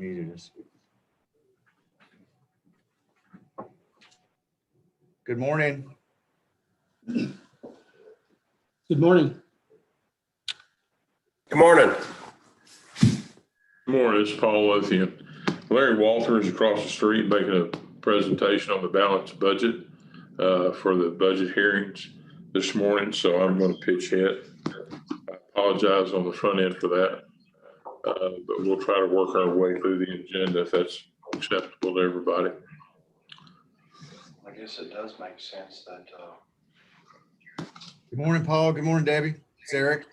Muted us. Good morning. Good morning. Good morning. Good morning, it's Paul Lothian. Larry Walter is across the street making a presentation on the balanced budget for the budget hearings this morning, so I'm going to pitch it. I apologize on the front end for that, but we'll try to work our way through the agenda if that's acceptable to everybody. I guess it does make sense that. Good morning, Paul. Good morning, Debbie. It's Eric.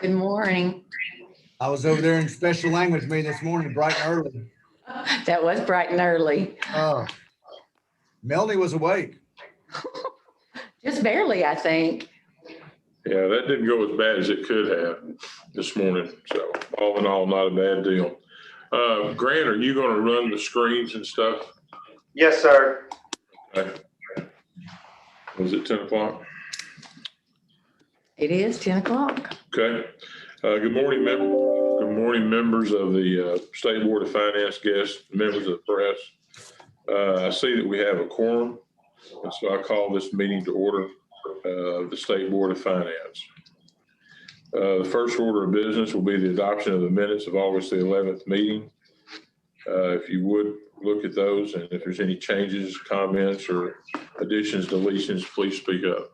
Good morning. I was over there in special language meeting this morning, bright and early. That was bright and early. Melanie was awake. Just barely, I think. Yeah, that didn't go as bad as it could have this morning, so all in all, not a bad deal. Grant, are you going to run the screens and stuff? Yes, sir. Okay. Was it 10 o'clock? It is 10 o'clock. Okay. Good morning, members of the State Board of Finance, guests, members of the press. I see that we have a quorum, and so I call this meeting to order of the State Board of Finance. The first order of business will be the adoption of the minutes of August the 11th meeting. If you would look at those, and if there's any changes, comments, or additions, deletions, please speak up.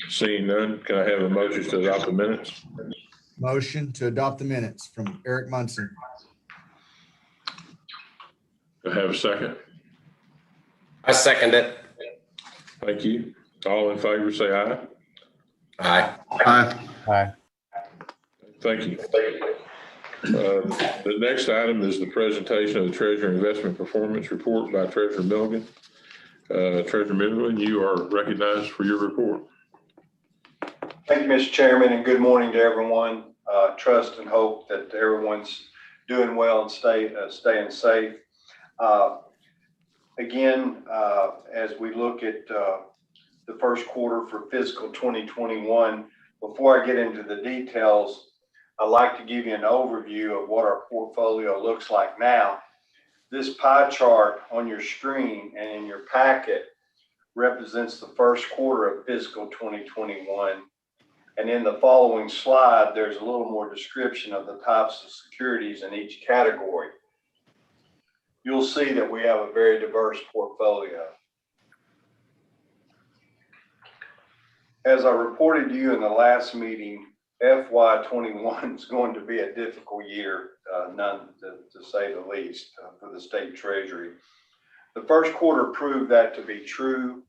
Seeing none, can I have a motion to adopt the minutes? Motion to adopt the minutes from Eric Munson. Do I have a second? I second it. Thank you. All in favor, say aye. Aye. Aye. Thank you. The next item is the presentation of the Treasurer Investment Performance Report by Treasurer Milligan. Treasurer Milligan, you are recognized for your report. Thank you, Mr. Chairman, and good morning to everyone. Trust and hope that everyone's doing well and staying safe. Again, as we look at the first quarter for fiscal 2021, before I get into the details, I'd like to give you an overview of what our portfolio looks like now. This pie chart on your screen and in your packet represents the first quarter of fiscal 2021. And in the following slide, there's a little more description of the types of securities in each category. You'll see that we have a very diverse portfolio. As I reported to you in the last meeting, FY21 is going to be a difficult year, none to say the least, for the state treasury. The first quarter proved that to be true.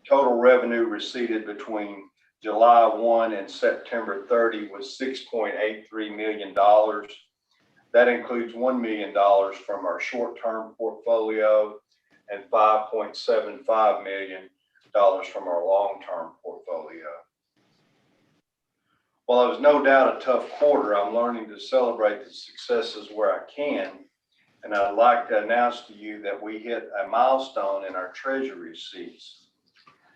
Total revenue received between July 1 and September 30 was $6.83 million. That includes $1 million from our short-term portfolio and $5.75 million from our long-term portfolio. While it was no doubt a tough quarter, I'm learning to celebrate the successes where I can, and I'd like to announce to you that we hit a milestone in our treasury receipts.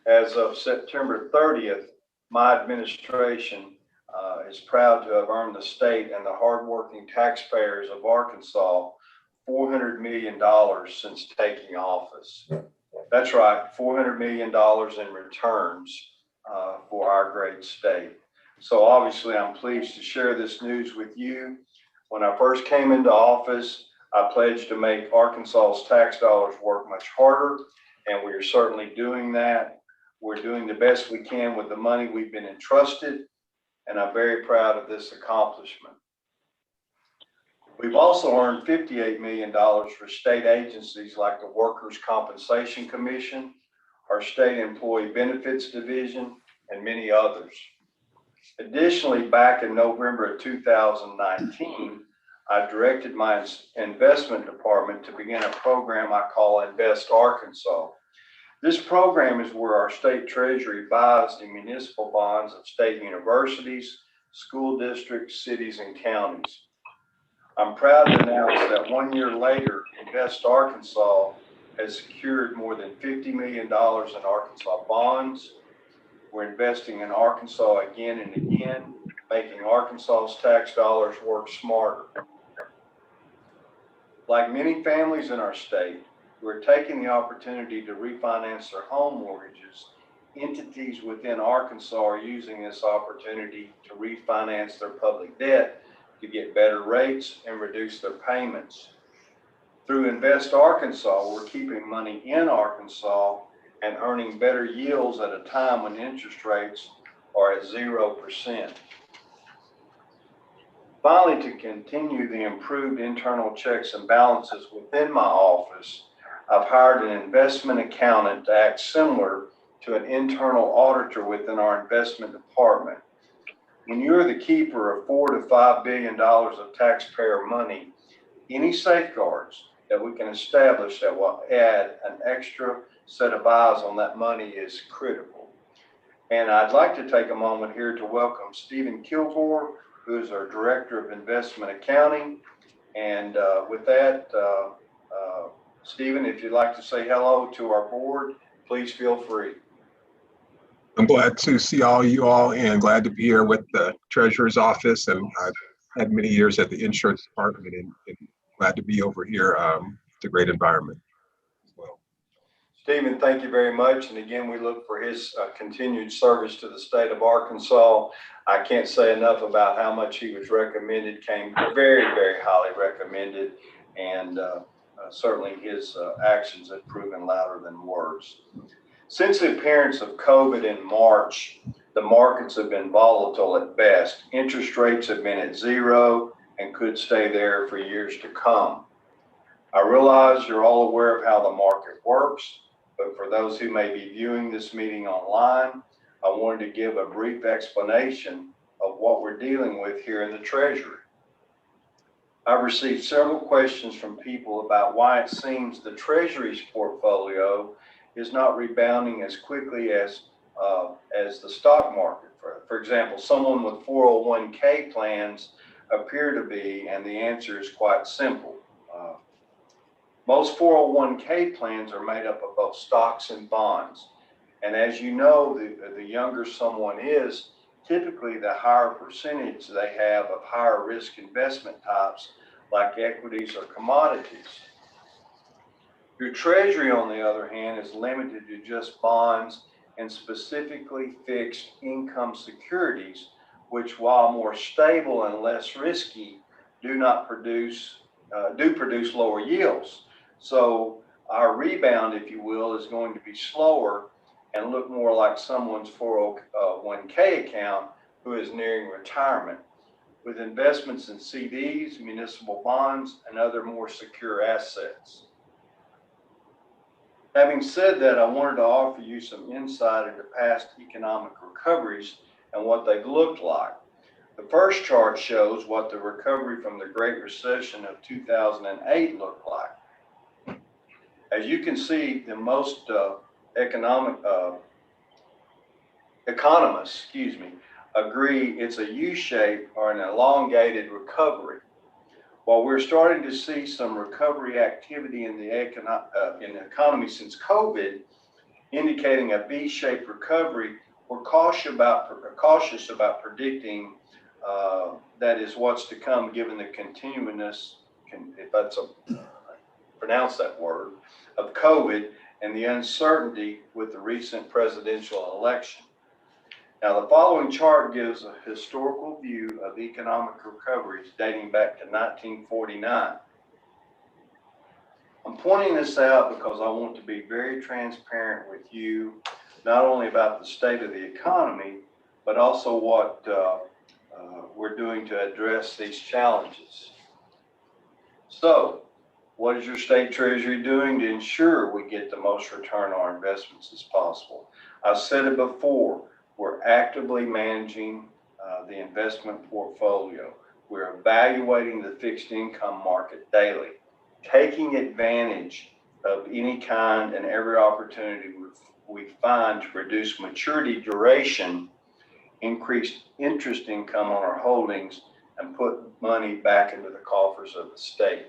As of September 30th, my administration is proud to have earned the state and the hardworking taxpayers of Arkansas $400 million since taking office. That's right, $400 million in returns for our great state. So obviously I'm pleased to share this news with you. When I first came into office, I pledged to make Arkansas's tax dollars work much harder, and we are certainly doing that. We're doing the best we can with the money we've been entrusted, and I'm very proud of this accomplishment. We've also earned $58 million for state agencies like the Workers' Compensation Commission, our State Employee Benefits Division, and many others. Additionally, back in November of 2019, I directed my investment department to begin a program I call Invest Arkansas. This program is where our state treasury buys the municipal bonds of state universities, school districts, cities, and counties. I'm proud to announce that 1 year later, Invest Arkansas has secured more than $50 million in Arkansas bonds, We're investing in Arkansas again and again, making Arkansas's tax dollars work smarter. Like many families in our state, we're taking the opportunity to refinance their home mortgages. Entities within Arkansas are using this opportunity to refinance their public debt to get better rates and reduce their payments. Through Invest Arkansas, we're keeping money in Arkansas and earning better yields at a time when interest rates are at 0%. Finally, to continue the improved internal checks and balances within my office, I've hired an investment accountant to act similar to an internal auditor within our investment department. When you're the keeper of $4 to $5 billion of taxpayer money, any safeguards that we can establish that will add an extra set of eyes on that money is critical. And I'd like to take a moment here to welcome Stephen Kilgore, who is our Director of Investment Accounting. And with that, Stephen, if you'd like to say hello to our board, please feel free. I'm glad to see all you all and glad to be here with the Treasurer's Office. And I've had many years at the Insurance Department and glad to be over here. It's a great environment as well. Stephen, thank you very much. And again, we look for his continued service to the state of Arkansas. I can't say enough about how much he was recommended, came very, very highly recommended. And certainly his actions have proven louder than words. Since the appearance of COVID in March, the markets have been volatile at best. Interest rates have been at zero and could stay there for years to come. I realize you're all aware of how the market works, but for those who may be viewing this meeting online, I wanted to give a brief explanation of what we're dealing with here in the Treasury. I've received several questions from people about why it seems the Treasury's portfolio is not rebounding as quickly as the stock market. For example, someone with 401k plans appear to be, and the answer is quite simple. Most 401k plans are made up of both stocks and bonds. And as you know, the younger someone is, typically the higher percentage they have of higher risk investment types like equities or commodities. Your Treasury, on the other hand, is limited to just bonds and specifically fixed income securities, which, while more stable and less risky, do produce lower yields. So our rebound, if you will, is going to be slower and look more like someone's 401k account who is nearing retirement, with investments in CDs, municipal bonds, and other more secure assets. Having said that, I wanted to offer you some insight into past economic recoveries and what they've looked like. The first chart shows what the recovery from the Great Recession of 2008 looked like. As you can see, the most economists, agree it's a U-shape or an elongated recovery. While we're starting to see some recovery activity in the economy since COVID, indicating a V-shaped recovery, we're cautious about predicting that is what's to come, given the continuousness, if that's pronounce that word, of COVID and the uncertainty with the recent presidential election. Now, the following chart gives a historical view of economic recoveries dating back to 1949. I'm pointing this out because I want to be very transparent with you, not only about the state of the economy, but also what we're doing to address these challenges. So, what is your state treasury doing to ensure we get the most return on our investments as possible? I've said it before, we're actively managing the investment portfolio. We're evaluating the fixed income market daily, taking advantage of any kind and every opportunity we find to reduce maturity duration, increase interest income on our holdings, and put money back into the coffers of the state.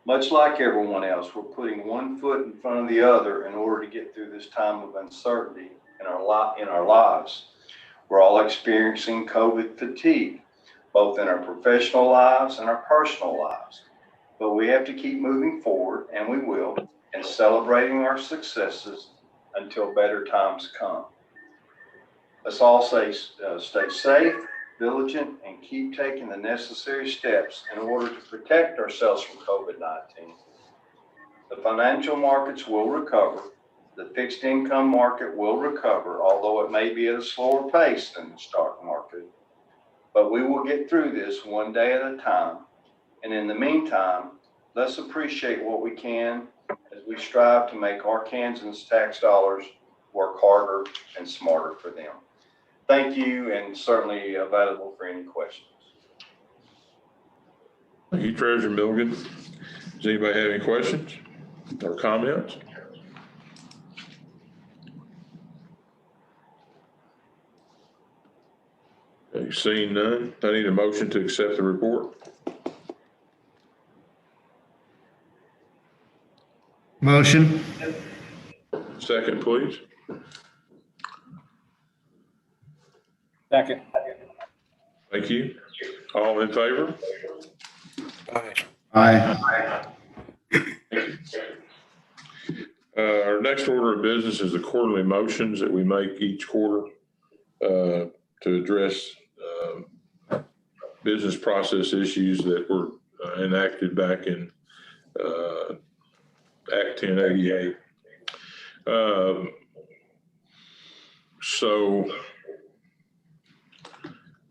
Much like everyone else, we're putting one foot in front of the other in order to get through this time of uncertainty in our lives. We're all experiencing COVID fatigue, both in our professional lives and our personal lives. But we have to keep moving forward, and we will, and celebrating our successes until better times come. Let's all stay safe, vigilant, and keep taking the necessary steps in order to protect ourselves from COVID-19. The financial markets will recover. The fixed income market will recover, although it may be at a slower pace than the stock market. But we will get through this one day at a time. And in the meantime, let's appreciate what we can as we strive to make Arkansans' tax dollars work harder and smarter for them. Thank you, and certainly available for any questions. Thank you, Treasurer Milligan. Does anybody have any questions or comments? Okay, seeing none, I need a motion to accept the report. Motion. Second, please. Second. Thank you. All in favor? Aye. Our next order of business is the quarterly motions that we make each quarter to address business process issues that were enacted back in Act 1088. So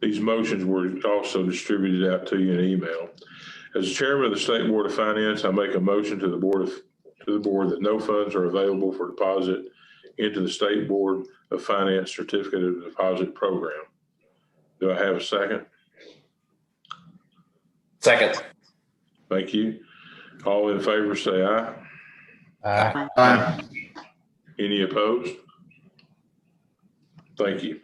these motions were also distributed out to you in email. As chairman of the State Board of Finance, I make a motion to the board that no funds are available for deposit into the State Board of Finance Certificate of Deposit Program. Do I have a second? Second. Thank you. All in favor say aye. Aye. Any opposed? Thank you.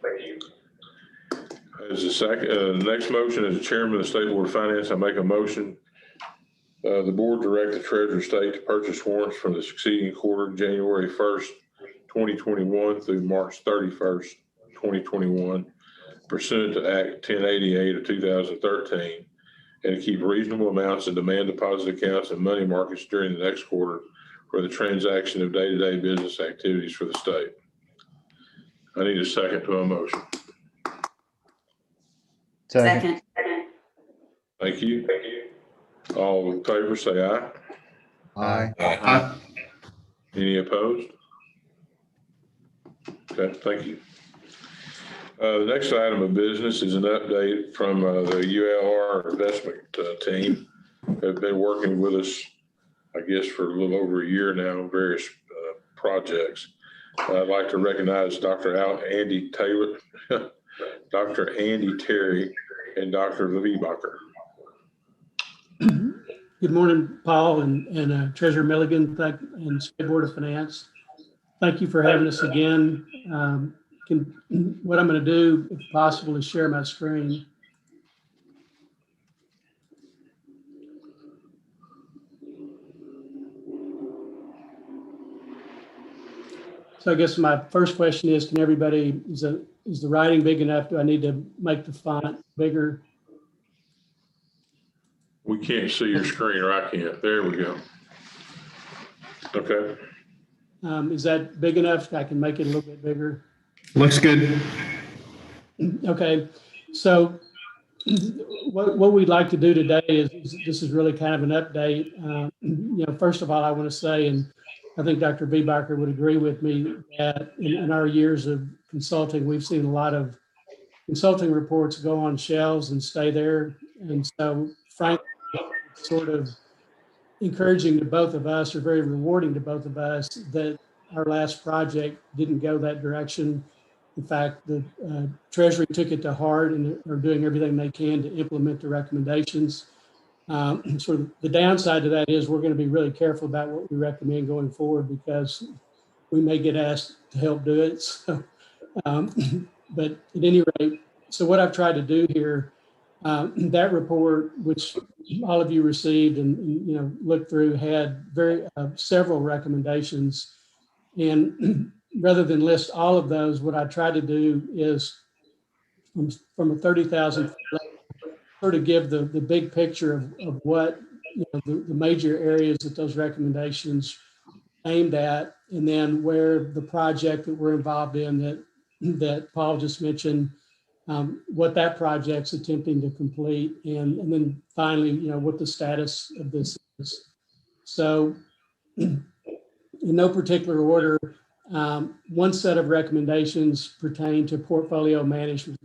As the second, next motion, as the chairman of the State Board of Finance, I make a motion. The board direct the Treasurer of State to purchase warrants from the succeeding quarter, January 1st, 2021 through March 31st, 2021, pursuant to Act 1088 of 2013, and to keep reasonable amounts in demand deposit accounts and money markets during the next quarter for the transaction of day-to-day business activities for the state. I need a second to a motion. Second. Thank you. All in favor say aye. Aye. Any opposed? Okay, thank you. The next item of business is an update from the ULR investment team. They've been working with us, I guess, for a little over a year now on various projects. I'd like to recognize Dr. Andy Taylor, Dr. Andy Terry, and Dr. Levibacher. Good morning, Paul and Treasurer Milligan and State Board of Finance. Thank you for having us again. What I'm going to do, if possible, is share my screen. So I guess my first question is, can everybody, is the writing big enough? Do I need to make the font bigger? We can't see your screen, or I can't. There we go. Okay. Is that big enough? I can make it a little bit bigger. Looks good. Okay, so what we'd like to do today is this is really kind of an update. First of all, I want to say, and I think Dr. Levibacher would agree with me, that in our years of consulting, we've seen a lot of consulting reports go on shelves and stay there. And so, frankly, it's sort of encouraging to both of us, or very rewarding to both of us, that our last project didn't go that direction. In fact, the Treasury took it to heart and are doing everything they can to implement the recommendations. Sort of the downside to that is we're going to be really careful about what we recommend going forward, because we may get asked to help do it. So, but at any rate, so what I've tried to do here, that report, which all of you received and looked through, had several recommendations. And rather than list all of those, what I tried to do is from a 30,000 sort of give the big picture of what, the major areas that those recommendations aimed at, and then where the project that we're involved in that Paul just mentioned, what that project's attempting to complete, and then finally, what the status of this is. So in no particular order, one set of recommendations pertain to portfolio management.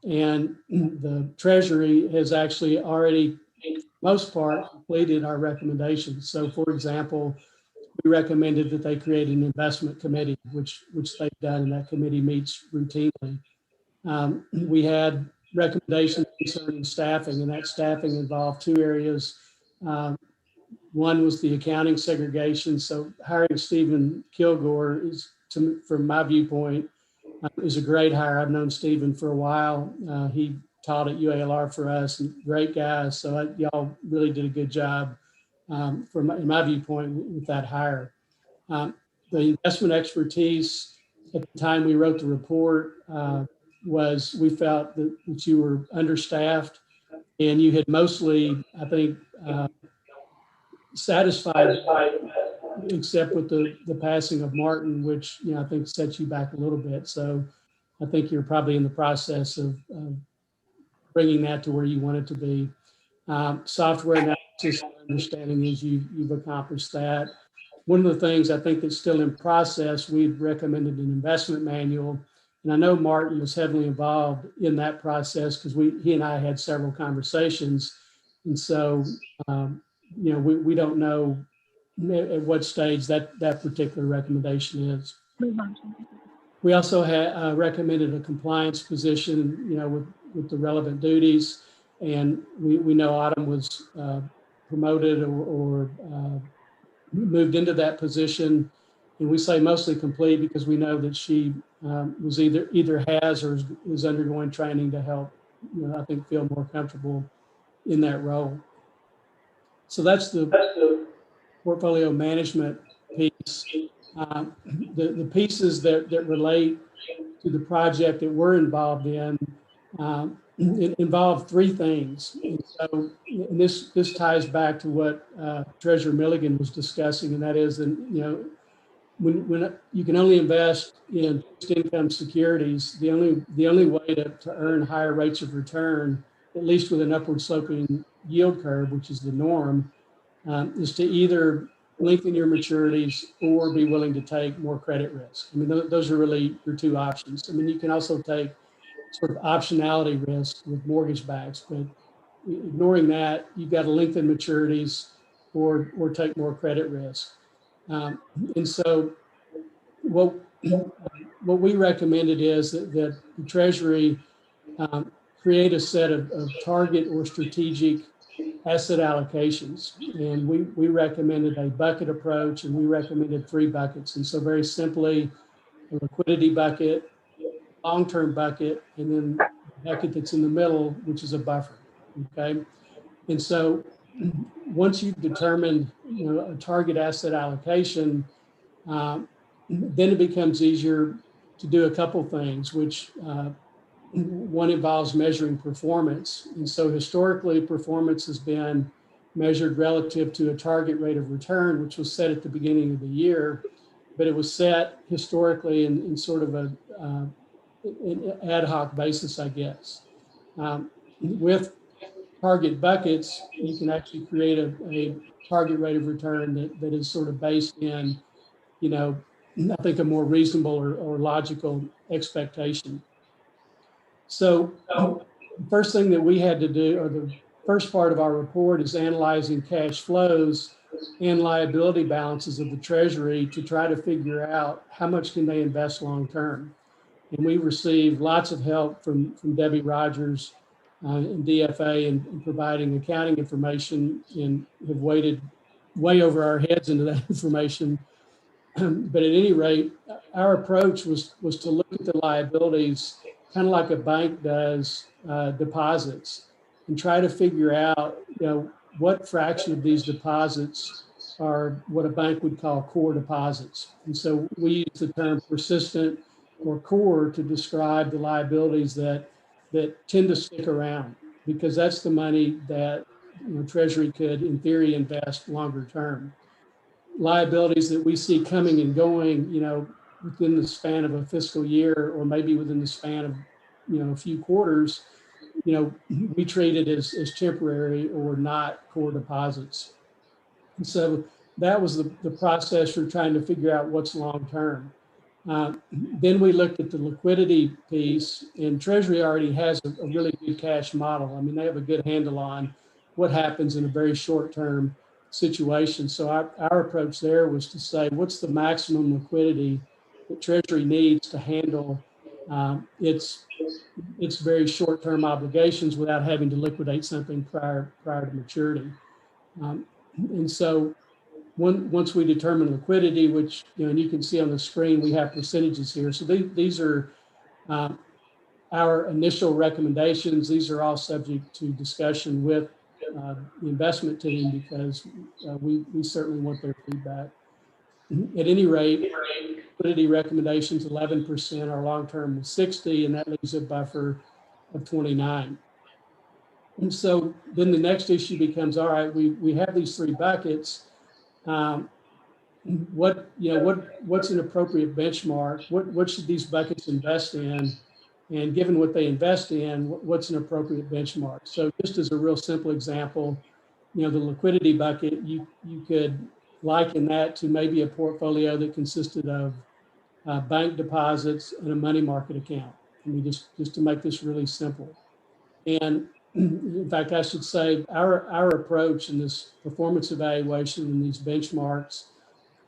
And the Treasury has actually already, for the most part, completed our recommendations. So for example, we recommended that they create an investment committee, which they've done, and that committee meets routinely. We had recommendations concerning staffing, and that staffing involved two areas. One was the accounting segregation. So hiring Stephen Kilgore is, from my viewpoint, is a great hire. I've known Stephen for a while. He taught at UALR for us, and great guy. So y'all really did a good job in my viewpoint with that hire. The investment expertise at the time we wrote the report was we felt that you were understaffed, and you had mostly, I think, satisfied, except with the passing of Martin, which I think set you back a little bit. So I think you're probably in the process of bringing that to where you want it to be. Software analysis, understanding is you've accomplished that. One of the things I think that's still in process, we've recommended an investment manual. And I know Martin was heavily involved in that process because he and I had several conversations. And so, we don't know at what stage that particular recommendation is. We also had recommended a compliance position, with the relevant duties. And we know Autumn was promoted or moved into that position. And we say mostly complete because we know that she was either has or is undergoing training to help, I think, feel more comfortable in that role. So that's the portfolio management piece. The pieces that relate to the project that we're involved in, it involved three things. And this ties back to what Treasurer Milligan was discussing, and that is that, when you can only invest in fixed income securities, the only way to earn higher rates of return, at least with an upward sloping yield curve, which is the norm, is to either lengthen your maturities or be willing to take more credit risk. I mean, those are really your two options. I mean, you can also take sort of optionality risk with mortgage backs, but ignoring that, you've got to lengthen maturities or take more credit risk. And so what we recommended is that the Treasury create a set of target or strategic asset allocations. And we recommended a bucket approach, and we recommended 3 buckets. And so very simply, a liquidity bucket, long-term bucket, and then the bucket that's in the middle, which is a buffer, okay? And so once you've determined, a target asset allocation, then it becomes easier to do a couple things, which one involves measuring performance. And so historically, performance has been measured relative to a target rate of return, which was set at the beginning of the year, but it was set historically in sort of an ad hoc basis, I guess. With target buckets, you can actually create a target rate of return that is sort of based in, I think a more reasonable or logical expectation. So the first thing that we had to do, or the first part of our report, is analyzing cash flows and liability balances of the Treasury to try to figure out how much can they invest long-term. And we received lots of help from Debbie Rogers and DFA in providing accounting information, and have waded way over our heads into that information. But at any rate, our approach was to look at the liabilities kind of like a bank does deposits, and try to figure out, what fraction of these deposits are what a bank would call core deposits. And so we use the term persistent or core to describe the liabilities that tend to stick around, because that's the money that Treasury could, in theory, invest longer term. Liabilities that we see coming and going, within the span of a fiscal year, or maybe within the span of, a few quarters, we treat it as temporary or not core deposits. And so that was the process for trying to figure out what's long term. Then we looked at the liquidity piece, and Treasury already has a really good cash model. I mean, they have a good handle on what happens in a very short term situation. So our approach there was to say, what's the maximum liquidity that Treasury needs to handle its very short term obligations without having to liquidate something prior to maturity. And so once we determine liquidity, which, and you can see on the screen, we have percentages here. So these are our initial recommendations. These are all subject to discussion with the investment team, because we certainly want their feedback. At any rate, liquidity recommendations, 11%, our long-term was 60, and that leaves a buffer of 29. And so then the next issue becomes, all right, we have these three buckets. What's an appropriate benchmark? What should these buckets invest in? And given what they invest in, what's an appropriate benchmark? So just as a real simple example, the liquidity bucket, you could liken that to maybe a portfolio that consisted of bank deposits and a money market account. I mean, just to make this really simple. And in fact, I should say our approach in this performance evaluation and these benchmarks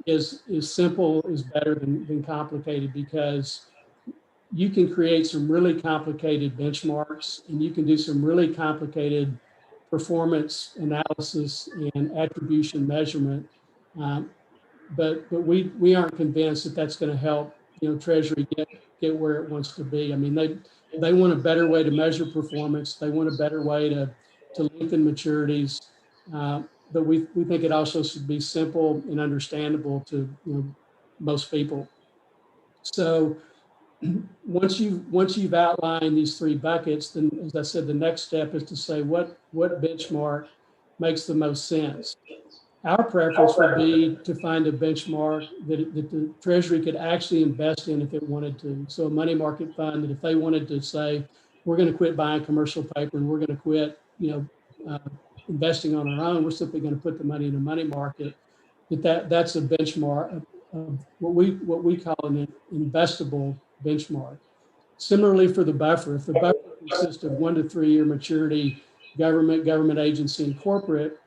is simple is better than complicated, because you can create some really complicated benchmarks, and you can do some really complicated performance analysis and attribution measurement. But we aren't convinced that that's going to help Treasury get where it wants to be. I mean, they want a better way to measure performance. They want a better way to lengthen maturities. But we think it also should be simple and understandable to most people. So once you've outlined these three buckets, then, as I said, the next step is to say what benchmark makes the most sense. Our preference would be to find a benchmark that the Treasury could actually invest in if it wanted to. So a money market fund that if they wanted to say, we're going to quit buying commercial paper and we're going to quit, investing on our own, we're simply going to put the money in a money market. That's a benchmark of what we call an investable benchmark. Similarly for the buffer, if the buffer consists of 1 to 3 year maturity, government agency, and corporate,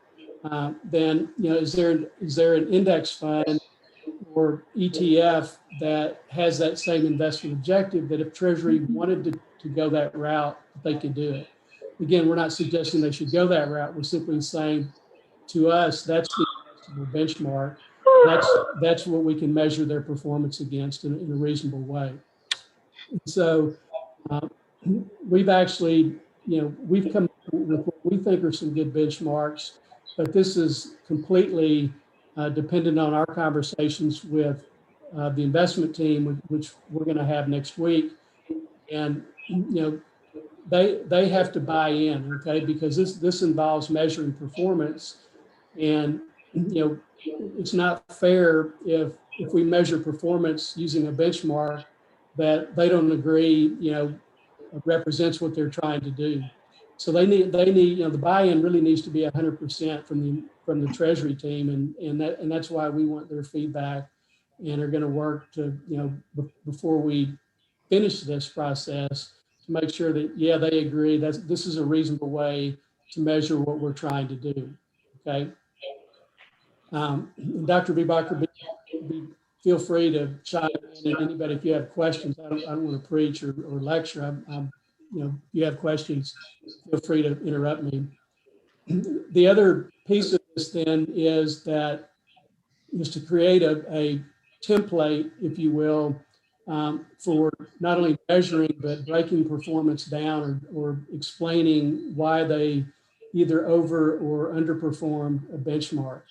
then is there an index fund or ETF that has that same investment objective, that if Treasury wanted to go that route, they could do it. Again, we're not suggesting they should go that route. We're simply saying, to us, that's the benchmark. That's what we can measure their performance against in a reasonable way. And so we've actually, we've come with what we think are some good benchmarks, but this is completely dependent on our conversations with the investment team, which we're going to have next week. And, they have to buy in, okay, because this involves measuring performance. And, it's not fair if we measure performance using a benchmark that they don't agree, represents what they're trying to do. So they need, the buy-in really needs to be 100% from the Treasury team, and that's why we want their feedback, and are going to work to, before we finish this process, to make sure that they agree that this is a reasonable way to measure what we're trying to do. Okay. Dr. Biebacher, feel free to chime in, and anybody, if you have questions, I don't want to preach or lecture. If you have questions, feel free to interrupt me. The other piece of this then is to create a template, if you will, for not only measuring, but breaking performance down or explaining why they either over or underperformed a benchmark.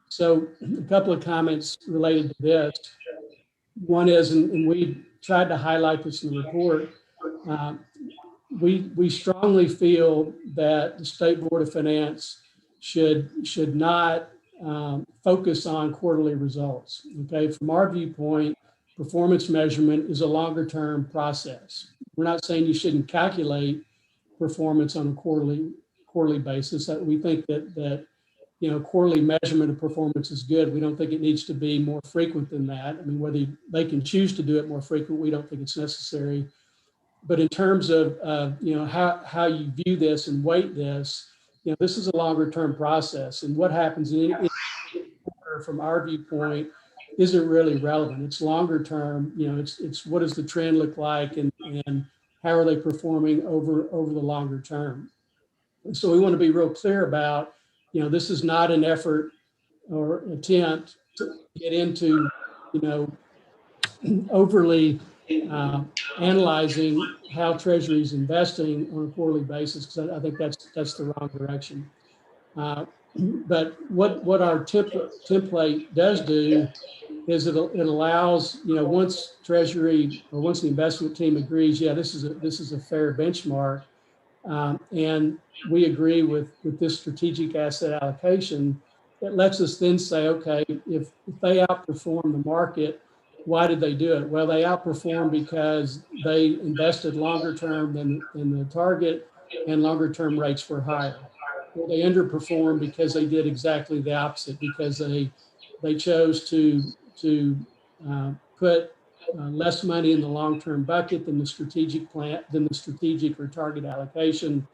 So a couple of comments related to this. One is, and we tried to highlight this in the report, we strongly feel that the State Board of Finance should not focus on quarterly results. Okay, from our viewpoint, performance measurement is a longer term process. We're not saying you shouldn't calculate performance on a quarterly basis. That we think that quarterly measurement of performance is good. We don't think it needs to be more frequent than that. I mean, whether they can choose to do it more frequent, we don't think it's necessary. But in terms of how you view this and weight this, this is a longer term process. And what happens in from our viewpoint isn't really relevant. It's longer term. It's what does the trend look like, and how are they performing over the longer term. And so we want to be real clear about, this is not an effort or attempt to get into, overly analyzing how Treasury is investing on a quarterly basis, because I think that's the wrong direction. But what our template does do is it allows, once Treasury or once the investment team agrees, yeah, this is a fair benchmark, and we agree with this strategic asset allocation, it lets us then say, okay, if they outperform the market, why did they do it? Well, they outperformed because they invested longer term than the target, and longer term rates were higher. Well, they underperformed because they did exactly the opposite, because they chose to put less money in the long-term bucket than the strategic plan, than the strategic or target allocation,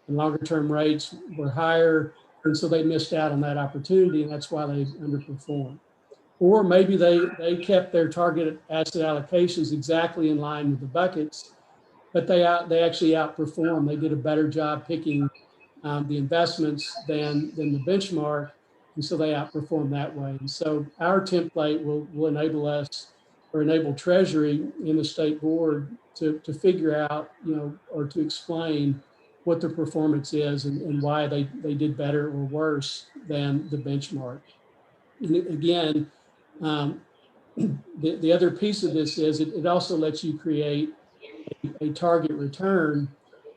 and longer-term rates were higher, and so they missed out on that opportunity, and that's why they underperformed. Or maybe they kept their target asset allocations exactly in line with the buckets, but they actually outperformed. They did a better job picking the investments than the benchmark, and so they outperform that way. And so our template will enable us, or enable Treasury and the State Board to figure out, or to explain what the performance is, and why they did better or worse than the benchmark. And again, the other piece of this is it also lets you create a target return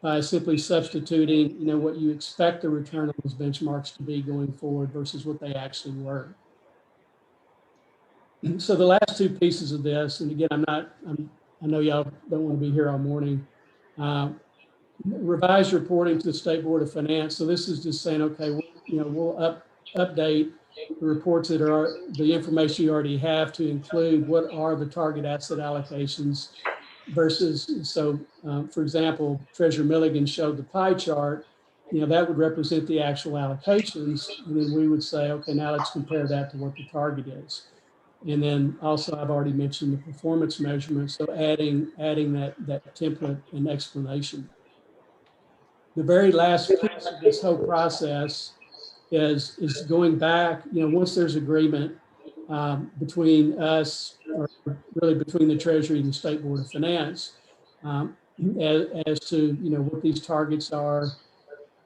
by simply substituting, what you expect the return on those benchmarks to be going forward versus what they actually were. So the last two pieces of this, and again, I know y'all don't want to be here all morning. Revised reporting to the State Board of Finance. So this is just saying, okay, we'll update the reports that are the information you already have to include what are the target asset allocations versus, so for example, Treasurer Milligan showed the pie chart, that would represent the actual allocations. And then we would say, okay, now let's compare that to what the target is. And then also I've already mentioned the performance measurement. So adding that template and explanation. The very last piece of this whole process is going back, once there's agreement between us, or really between the Treasury and the State Board of Finance, as to what these targets are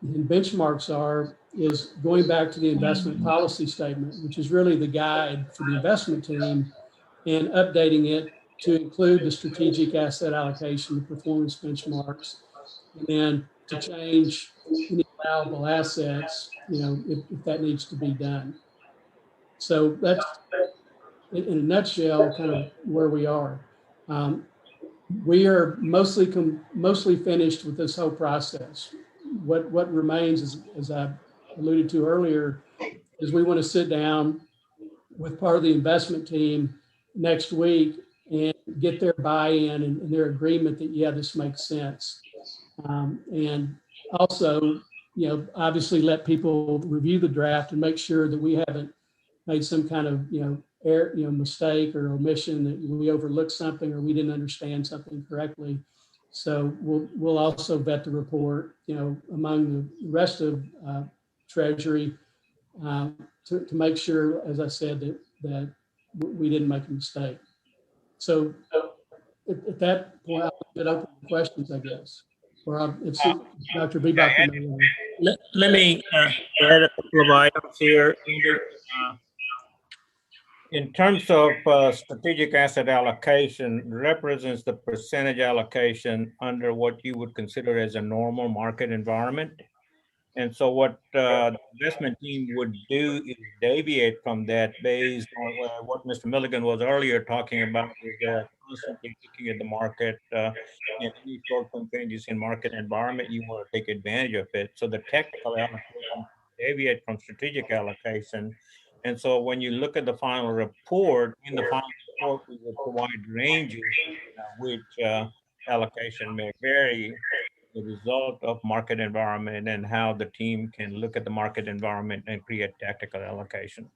and benchmarks are, is going back to the investment policy statement, which is really the guide for the investment team, and updating it to include the strategic asset allocation, the performance benchmarks, and then to change any allowable assets, if that needs to be done. So that's, in a nutshell, kind of where we are. We are mostly finished with this whole process. What remains, as I alluded to earlier, is we want to sit down with part of the investment team next week and get their buy-in and their agreement that, yeah, this makes sense. And also, obviously let people review the draft and make sure that we haven't made some kind of, error, mistake or omission, that we overlooked something or we didn't understand something correctly. So we'll also vet the report, among the rest of Treasury, to make sure, as I said, that we didn't make a mistake. So at that point, I'll get open to questions, I guess. Or it's Dr. Bebop. Let me add a couple of items here, Andy. In terms of strategic asset allocation, represents the percentage allocation under what you would consider as a normal market environment. And so what the investment team would do is deviate from that based on what Mr. Milligan was earlier talking about, is constantly looking at the market and any short-term changes in market environment, you want to take advantage of it. So the technical allocation deviate from strategic allocation. And so when you look at the final report, in the final report, we will provide ranges which allocation may vary the result of market environment and how the team can look at the market environment and create tactical allocation.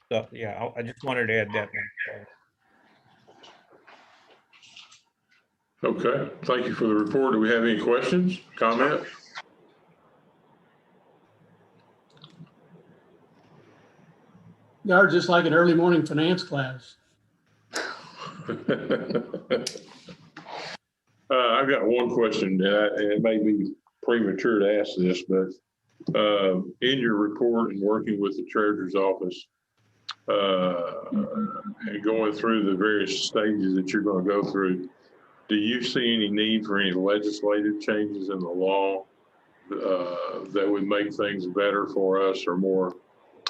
So yeah, I just wanted to add that one. Okay, thank you for the report. Do we have any questions, comments? You are just like an early morning finance class. I've got one question, and it may be premature to ask this, but in your report and working with the treasurer's office and going through the various stages that you're going to go through, do you see any need for any legislative changes in the law that would make things better for us or more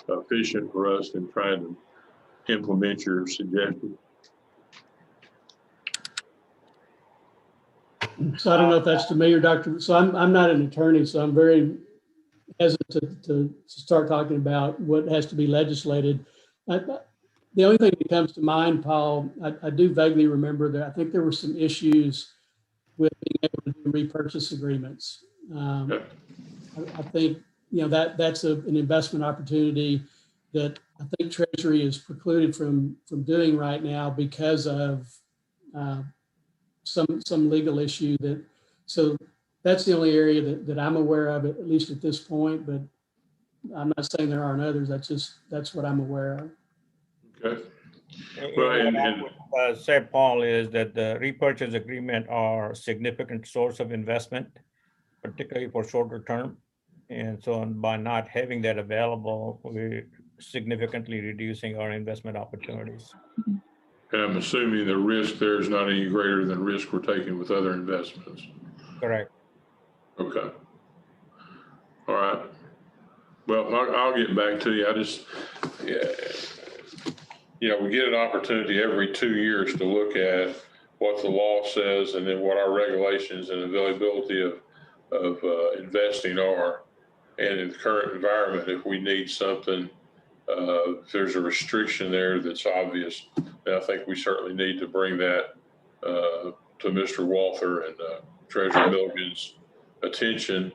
efficient for us in trying to implement your suggestion? So I don't know if that's to me or Dr. So I'm not an attorney, so I'm very hesitant to start talking about what has to be legislated. The only thing that comes to mind, Paul, I do vaguely remember that I think there were some issues with being able to do repurchase agreements. I think, you know, that's an investment opportunity that I think Treasury is precluded from doing right now because of some legal issue so that's the only area that I'm aware of, at least at this point, but I'm not saying there aren't others. That's what I'm aware of. Okay. Well, and I would say, Paul, is that the repurchase agreement are a significant source of investment, particularly for shorter term. And so by not having that available, we're significantly reducing our investment opportunities. And I'm assuming the risk there is not any greater than risk we're taking with other investments. Correct. Okay. All right. Well, I'll get back to you. We get an opportunity every 2 years to look at what the law says and then what our regulations and availability of investing are. And in the current environment, if we need something, if there's a restriction there that's obvious, then I think we certainly need to bring that to Mr. Walther and Treasurer Milligan's attention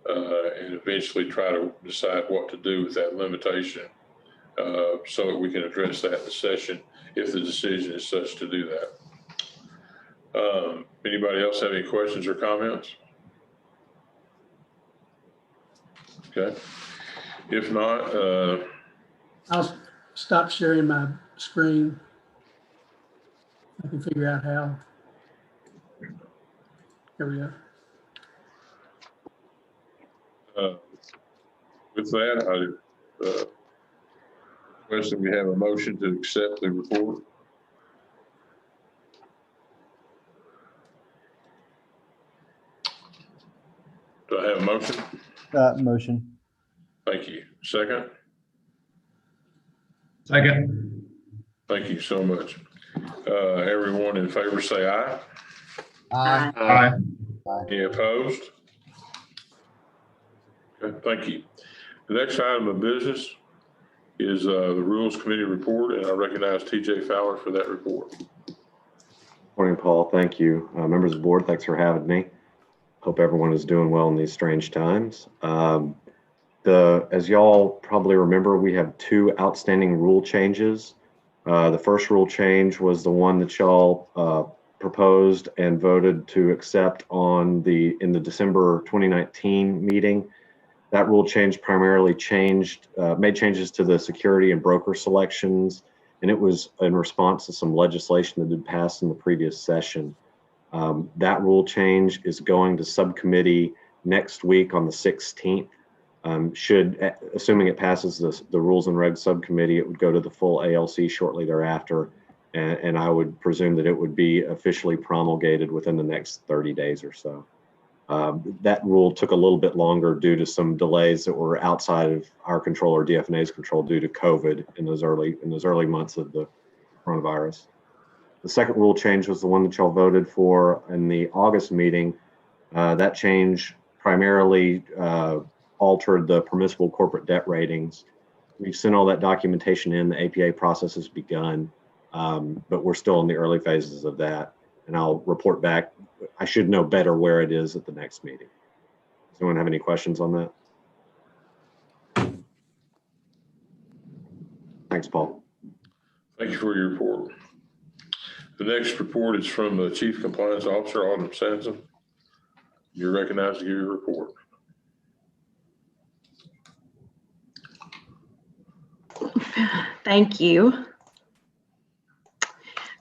and eventually try to decide what to do with that limitation so that we can address that in the session if the decision is such to do that. Anybody else have any questions or comments? Okay. If not, I'll stop sharing my screen. I can figure out how. There we go. with that, I request that we have a motion to accept the report. Do I have a motion? Motion. Thank you. Second? Second. Thank you so much. Everyone in favor say aye. Aye. Aye. Any opposed? Okay, thank you. The next item of business is the Rules Committee report, and I recognize TJ Fowler for that report. Morning, Paul. Thank you. Members of the board, thanks for having me. Hope everyone is doing well in these strange times. As y'all probably remember, we have 2 outstanding rule changes. The first rule change was the one that y'all proposed and voted to accept in the December 2019 meeting. That rule change primarily made changes to the security and broker selections, and it was in response to some legislation that had passed in the previous session. That rule change is going to subcommittee next week on the 16th. Assuming it passes the Rules and Regs Subcommittee, it would go to the full ALC shortly thereafter. And I would presume that it would be officially promulgated within the next 30 days or so. That rule took a little bit longer due to some delays that were outside of our control or DFNA's control due to COVID in those early months of the coronavirus. The second rule change was the one that y'all voted for in the August meeting. That change primarily altered the permissible corporate debt ratings. We've sent all that documentation in, the APA process has begun, but we're still in the early phases of that. And I'll report back. I should know better where it is at the next meeting. Does anyone have any questions on that? Thanks, Paul. Thank you for your report. The next report is from the Chief Compliance Officer, Alden Sansom. You're recognized to give your report. Thank you.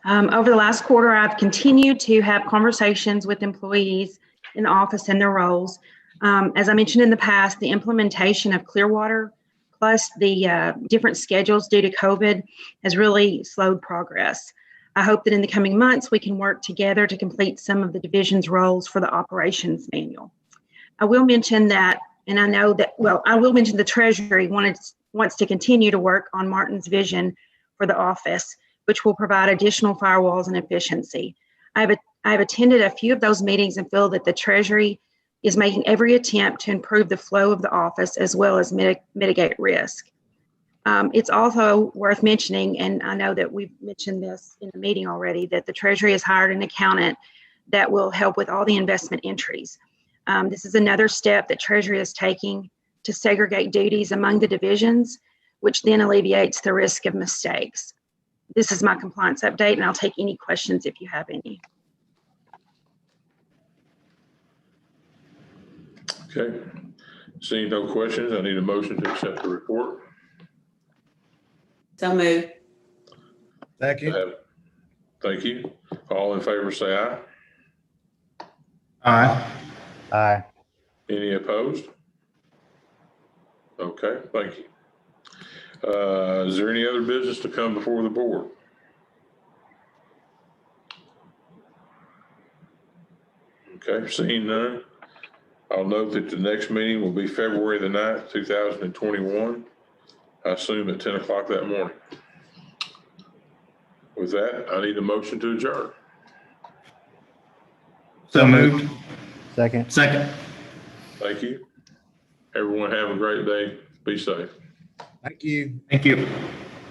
Over the last quarter, I've continued to have conversations with employees in the office and their roles. As I mentioned in the past, the implementation of Clearwater plus the different schedules due to COVID has really slowed progress. I hope that in the coming months, we can work together to complete some of the division's roles for the operations manual. I will mention that, and I know that, well, I will mention the Treasury wants to continue to work on Martin's vision for the office, which will provide additional firewalls and efficiency. I've attended a few of those meetings and feel that the Treasury is making every attempt to improve the flow of the office as well as mitigate risk. It's also worth mentioning, and I know that we've mentioned this in the meeting already, that the Treasury has hired an accountant that will help with all the investment entries. This is another step that Treasury is taking to segregate duties among the divisions, which then alleviates the risk of mistakes. This is my compliance update, and I'll take any questions if you have any. Okay. Seeing no questions, I need a motion to accept the report. So moved. Second. Thank you. All in favor, say aye. Aye. Aye. Any opposed? Okay, thank you. Is there any other business to come before the board? Okay, seeing none, I'll note that the next meeting will be February the 9th, 2021. I assume at 10 o'clock that morning. With that, I need a motion to adjourn. So moved. Second. Thank you. Everyone have a great day. Be safe. Thank you. Thank you.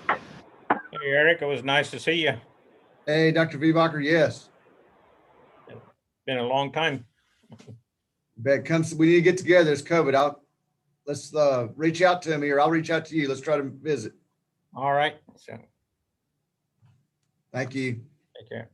Hey, Eric, it was nice to see you. Hey, Dr. Viehbacher, yes. Been a long time. Bet we need to get together. It's COVID. Let's reach out to me, or I'll reach out to you. Let's try to visit. All right. So, Thank you. take care.